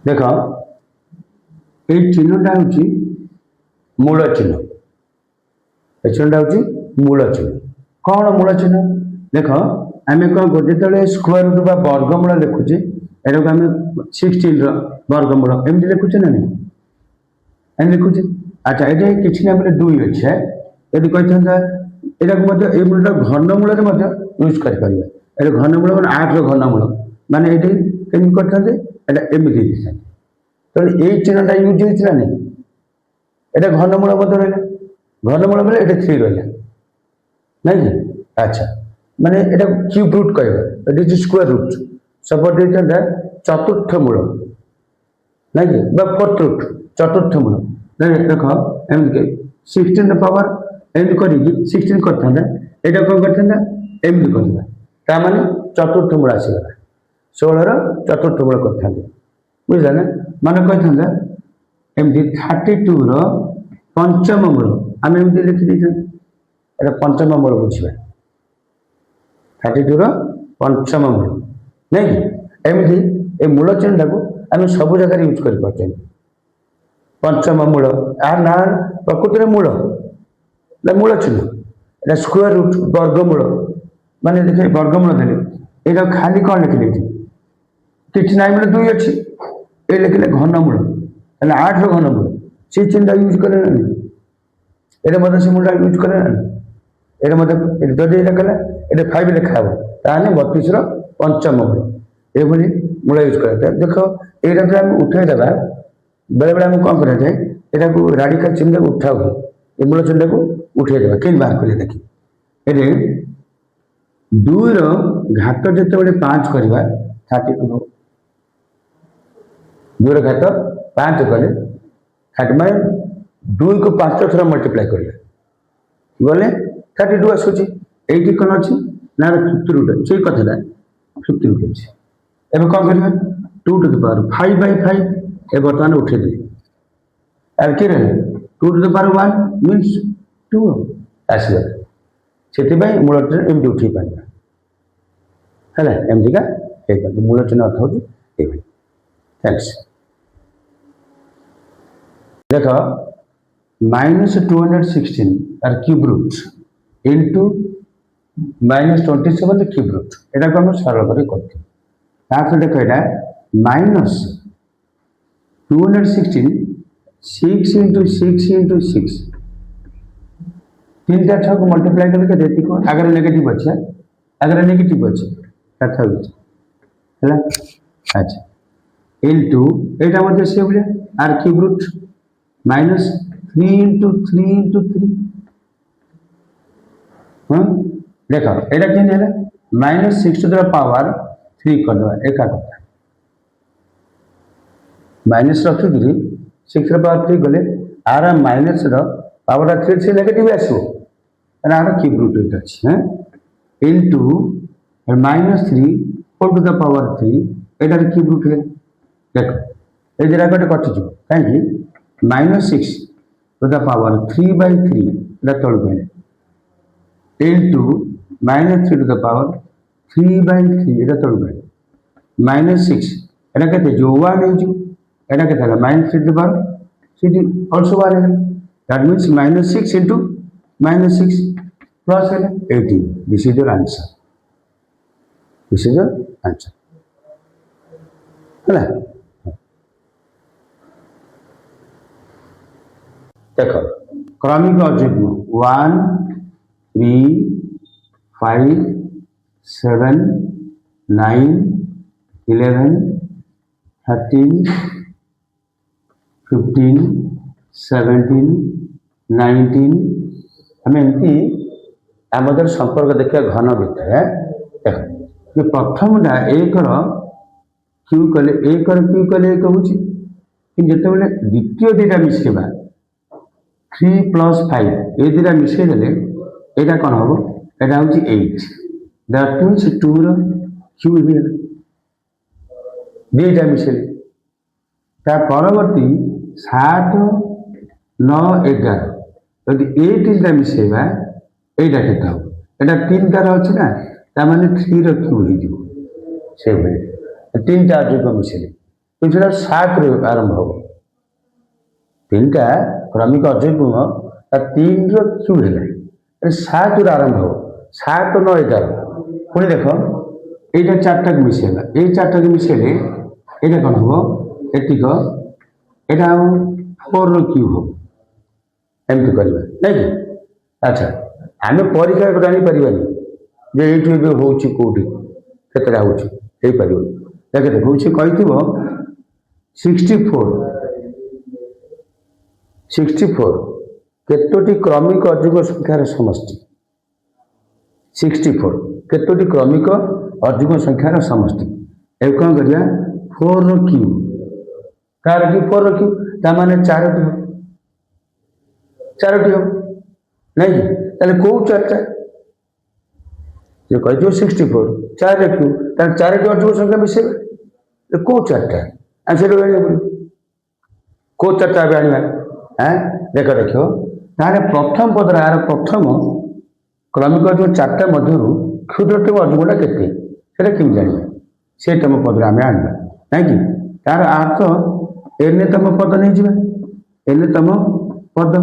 देख ये चिन्हटा हूँ मूल चिन्ह, ये चिन्हटा हूँ मूल चिन्ह। कौन मूल चिन्ह देख आम कौन जो स्क्वायर रूट वर्गमूल लिखुचे एटा को आम 16 वर्गमूल एमती लिखुचे ना नहीं एम लिखुचे। अच्छा ये किसी ना दुई अच्छे यदि कही था यहाँ मूलटा घनमूल यूज कर घनमूल मैंने 8 घनमूल माने ये कमी करते एमती तो ये चिन्हटा यूज होता नहीं ये घनमूल रहा घनमूल बोले ये 3 रहा नहीं। अच्छा माने ये क्यूब रूट कह स्क्वायर रूट सपोर्ट देता चतुर्थ मूल नहीं फोर्थ रूट चतुर्थ मूल देख एमती 16 पावर एमती कर 16 करता यहाँ कौन करता एमती करता माने चतुर्थ मूल आसीगला 16 चतुर्थ मूल करता बुझला ना माने कहता एमती 32 पंचम मूल आम एमती लिखी देते पंचम मूल बुझा 32 पंचम मूल नहीं एमती ए मूल चिन्हटा को आम सब जगह यूज कर पंचम मूल यार ना प्रकृति मूल मूल चिन्ह ये स्क्वायर रूट वर्गमूल माने देखे वर्गमूल देले ये खाली कौन लिखिले किसी ना बोले 2 अच्छी ये लिखिले घनमूल 8 घनमूल से चिन्हटा यूज करे ये मतलब से मूलटा यूज करे ये मतलब जदि ये कला ये 5 लिखा हे ताने 32 पंचम मूल ये मूल यूज कर देख यहाँ जो आम उठे देवा बेले बेले आम कौन कराए यहाँ को राडिकाल चिन्ह को उठाऊ ये मूल चिन्ह को उठे देवा कहीं बाहर कले देखी ये 2 घात जिते 5 करवा 32 2 घात 5 कले 30 माने 2 को 5 थर मल्टीप्लाई करें गले 32 आसूची ये कौन अच्छी ना 50 रूट से कथा 50 रूट अच्छे एवं कौन करवा 2 टू द पावर 5/5 ये बर्तमान उठे दे आर कि 2 टू द पावर 1 मीन्स 2 आसला से मूल चिन्ह एमती उठे पार है एमती का मूल चिन्ह अर्थ हूँ ये थैंक्स। देख -216 r cube root into -27 cube root यहाँ को आम सरल कर देख यहाँ -216 6 इंटू 6 इंटू 6 3 टा 6 को मल्टीप्लाई करके आगे नेगेटिव अच्छे आगे नेगेटिव अच्छे है। अच्छा इंटू यहाँ से भाई r cube root -3 into 3 into 3 हाँ देख यहाँ केन है -6 टू द पावर 3 करदे एका कथा माइनस रखिकी 6 पावर 3 गले आर माइनस पावर 3 से नेगेटिव आसो आर क्यूब रूट अच्छे इंटू -3 4 टू द पावर 3 एटार क्यूब रूट है देख ये जरा कटे कटिज कहीं -6 टू द पावर 3/3 तल गए इंटू -3 टू द पावर 3/3 तल गए -6 एटा के जो 1 हो एटा के -3 टू द पावर सीटी ऑल्सो 1 है that means -6 into -6 plus 18 this is your answer this is your answer है। देख क्रमिक अजुग्म 1 3 5 7 9 11 13 15 17 19 हमें एमती आम संपर्क देखा घन भितर देख ये प्रथम एक क्यू कले एक क्यू कले एक हूँ कि जिते द्वितीय दुटा मिसेवा 3 + 5 ये दुटा मिसेदेले यहाँ कौन हम यहाँ हूँ 8 दैट मीन्स 2 क्यू भी दुटा मिसेले परवर्ती 7 9 11 यदि ये 3टा मिसेवा यहाँ के हम यहाँ 3 तार अच्छे ना माने 3 क्यू हो 3टा अजुग्म मिसेले ସେଟା 7 ରୁ ଆରମ୍ଭ ହବ। ତିନିଟା କ୍ରମିକ ଅଯୁଗ୍ମ 3 ର କ୍ୟୁ ହେଲା 7 ରୁ ଆରମ୍ଭ ହବ। 7 9 11 ପୁଣି ଦେଖ এইটা 4টাକୁ ମିଶେଇବା, এই 4টাକୁ ମିଶେଇଲେ এইটা କ'ଣ ହବ ଏତିକ, এটা ହବ 4 ର କ୍ୟୁ ହବ। ଏମିତି କରିବା ନାଇଁ କି? ଆଚ୍ଛା ଆମେ ପରୀକ୍ଷା ଜାଣିପାରିବାନି ଯେ ଏଇଠି ଏବେ ହେଉଛି କୋଉଠି କେତେଟା ହେଉଛି ହେଇପାରିବନି। ଦେଖ ହେଉଛି କହିଥିବ 64 କେତୋଟି କ୍ରମିକ ଅଯୁଗ୍ମ ସଂଖ୍ୟାର ସମଷ୍ଟି? 64 କେତୋଟି କ୍ରମିକ ଅଯୁଗ୍ମ ସଂଖ୍ୟାର ସମଷ୍ଟି? ଏବେ କ'ଣ କରିବା 4 ର କ୍ୟୁ, କାହାର କ୍ୟୁ 4 ର କ୍ୟୁ, ତା ମାନେ 4ଟି ହବ, 4ଟି ହବ ନାଇଁ କି? ତାହେଲେ କୋଉ 4ଟା? ଯେ କହିଥିବ 64 4 ର କ୍ୟୁ, ତାହେଲେ 4ଟି ଅଯୁଗ୍ମ ସଂଖ୍ୟା ମିଶେଇବା, କୋଉ 4ଟା ଆମେ ସେଠୁ ଜାଣିବାକୁ ପଡ଼ିବ କୋଉ 4ଟା ଏବେ ଆଣିବା। ଦେଖ ଦେଖିବ ତାହେଲେ ପ୍ରଥମ ପଦରେ ଆର ପ୍ରଥମ କ୍ରମିକ ଯୋଉ 4ଟା ମଧ୍ୟରୁ କ୍ଷୁଦ୍ରତମ ଅଯୁଗ୍ମଟା କେତେ ସେଟା କେମିତି ଜାଣିବା? ସେତମ ପଦରେ ଆମେ ଆଣିବା ନାଇଁ କି? ତାର ଅର୍ଥ ଏନ୍ୟତମ ପଦ ନେଇଯିବା, ଏନ୍ୟତମ ପଦ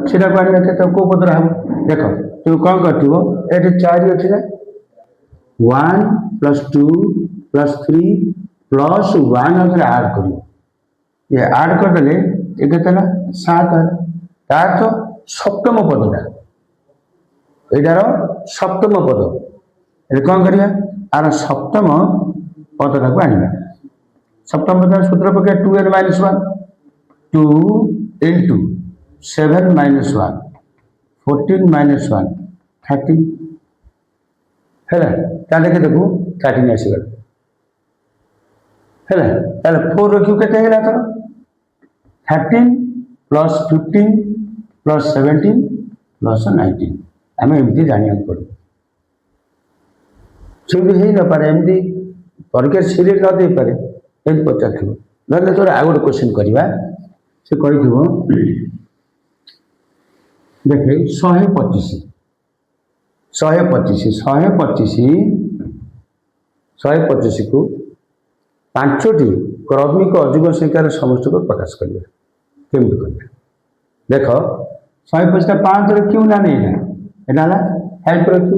ସେଟାକୁ ଆଣିବା। କେତେ କୋଉ ପଦରେ ହବ? ଦେଖ ତୁମେ କ'ଣ କରିଥିବ ଏଠି 4 ଅଛି ନା, 1 + 2 + 3 + 1 ଆଉଥରେ ଆଡ୍ କରିବ। ये आड करदेले ये केते ना 7 ता तो सप्तम पदटा एटार सप्तम पद ए कोन करिया आर सप्तम पदटा को आनिबा। सप्तम पद सूत्र पके 2n - 1 2 * 7 - 1 14 - 1 30 हैला ताले के देखो 30 आसीगला हैला ताले 4 रखियो केते हैला तो 13 + 15 + 17 + 19 आम एमती जाना पड़ो। से भी न पारे एमती परीक्षा सीरीज न दे पारे एमती पचार ना तोर आउ गोटे क्वेश्चन करवा से कही देखे 125 को 5टी क्रमिक अयुग्म संख्यार समष्टि को प्रकाश करिए केमती करिए। देख 125 टा 5 रो क्यू ना नहीं है एटा हला 5 रो क्यू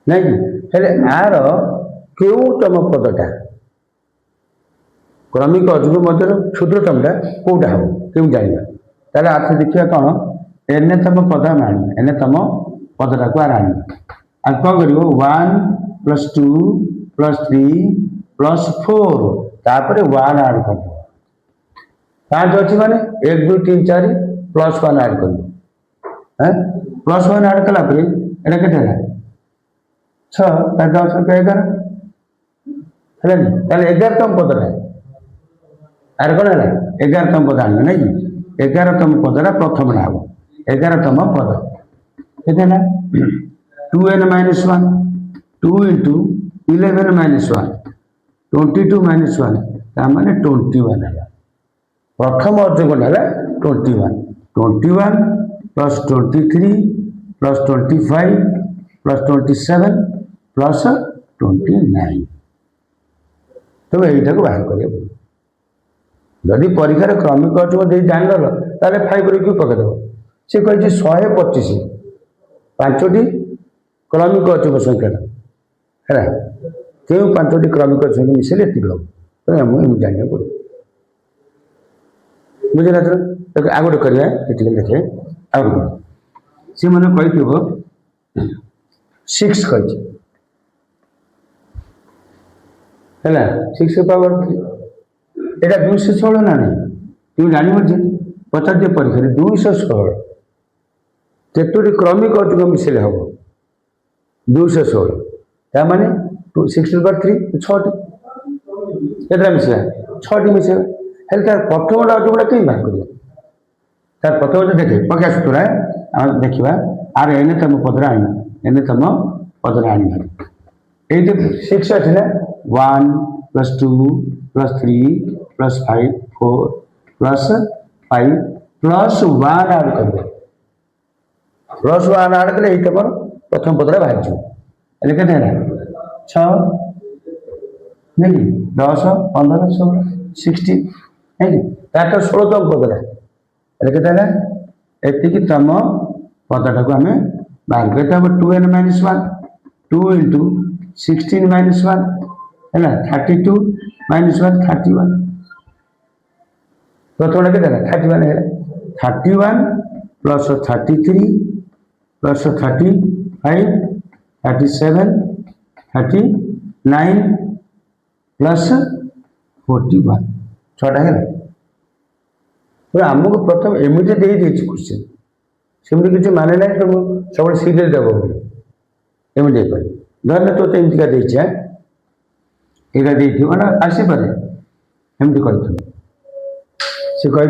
नहीं कि हेले आर केउतम पदटा क्रमिक अयुग्म मध्य क्षुद्रतमटा कोटा हम केउ जानिबा ताले अर्थ देखिया कोन एनतम पद मान एनतम पदटा को आनिबा आ कोन करिवो 1 + 2 + 3 + 4 तापर 1 ऐड कर दो 5 अछि माने 1 2 3 4 +1 ऐड कर दो +1 ऐड कला पर एटा केते है 6 ता 10 के 11 हेले ताले 11तम पदटा आर कोन है 11तम पद आनिबा नै 11तम पदरा प्रथम ना हो 11तम पद केते ना 2n - 1 2 * 11 - 1 22 - 1 ता माने 21 है प्रथम अयुग्म है 21 21 + 23 + 25 + 27 + 29 तो यहीटा को बाहर करिया जदि परीक्षार क्रमिक अयुग्म दे जानल ताले 5 रे क्यू पके देबो से कहि 125 5टी क्रमिक अयुग्म संख्या है क्यों 5टी क्रमिक संख्या मिसेले ठीक हो तो हम जानिया पड़ो बुझला तो आ गोटे करिया एठी देखे आ से माने कहिथिबो 6 कहि हैला 6 पावर एटा 216 ना नहीं तू जानि जे पचार जे परीक्षा 216 केतोटी क्रमिक अयुग्म मिसेले हबो 216 ता माने 6/3 6टी केतरा मिसेला 6टी मिसेला हेल तार प्रथम अयुग्मटा कई बात करिया तार प्रथम देखे पक्का सूत्र आ देखिबा आर एनतम पदरा आनी एनतम पदरा आनी ए जे 6 अछि ना 1 + 2 + 3 + 5 4 + 5 + 1 ऐड कर दे +1 ऐड कले ए तमर प्रथम पदरा बाहर जो एले केते है 6 नहीं 10 15 16 16 नहीं तार 16तम पदरा केते एतिकी तम पदटा को आम बाहर करते हम 2n - 1 2 × 16 - 1 है 32 - 1 31 प्रथम के 31 है 31 प्लस 33 प्लस 35 37 39 प्लस 41 छटा है आमको प्रथम एमती दे क्वेश्चन सेमती किसी माने ना तुम सब सीधे देव एमती धरने तो एमतीका देचा यहाँ दे ना आसपे एमती कही से कही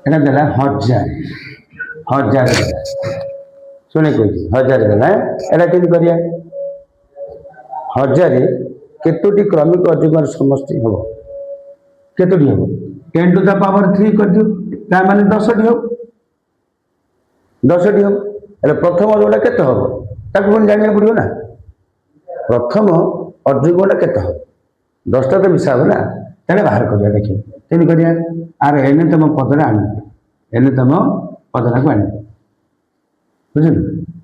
एटा देला 1000 1000 शुणे कही 1000 देला एटा के करिया 1000 केतोटी क्रमिक अजुग्म समष्टि हम केतोटी हम 10 to the power 3 कर दियो ता माने 10 टी हम 10 टी हम एले प्रथम जोड़ा केते हम ताको कोन जानिया पड़ियो ना प्रथम अजुग्मटा केते हम 10 टा तो मिसाब ना ताले बाहर करिया देखि तेन करिया आर एने तम पदरा आनी एने तम पदरा को आनी बुझल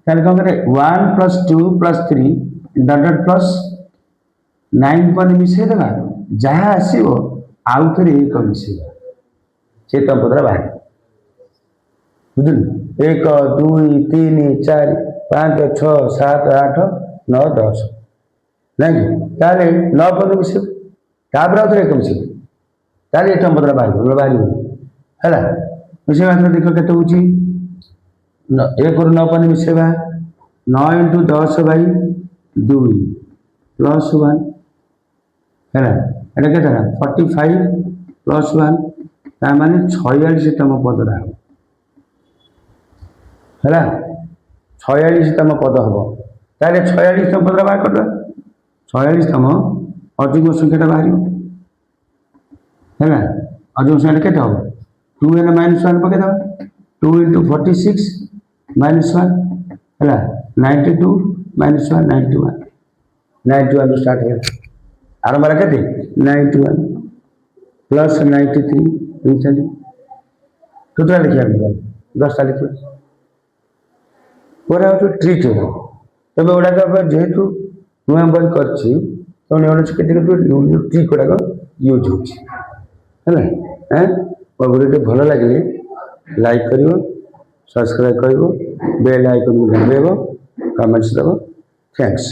ताले कोन करे 1 + 2 + 3 डॉट प्लस 9 पर मिसे देबा जहाँ आसीबो आउ थे एक मिसेगा से तम पदरा बाहर बुझल 1 2 3 4 5 6 7 8 9 10 नहीं ताले 9 पर मिसे तापर आउ थे एक मिसेगा ताले तम पदरा बाहर बाहर है मिसेगा देख केते होची 1 ରୁ 9 पर मिसेगा 9 × 10/2 प्लस 1 है एटा के 45 प्लस 1 ता माने 46तम पदरा है 46तम पद हम ताले 46तम पदरा बाहर कर 46तम अजुग्म संख्याटा बाहर है अजुग्म संख्या केते हम 2n - 1 पके 2 × 46 - 1 है 92 - 1 91 91 स्टार्ट है आरंभ के 91 प्लस 93 केतटा लिखा 10टा लिख ट्रिक हो तब गुड़ाक जेहेतु नुआ बही कर ट्रिक गुड़ाक यूज हो वीडियो भल लगे लाइक कर सब्सक्राइब कर बेल आइकन को दबाइब कमेंट्स देव थैंक्स।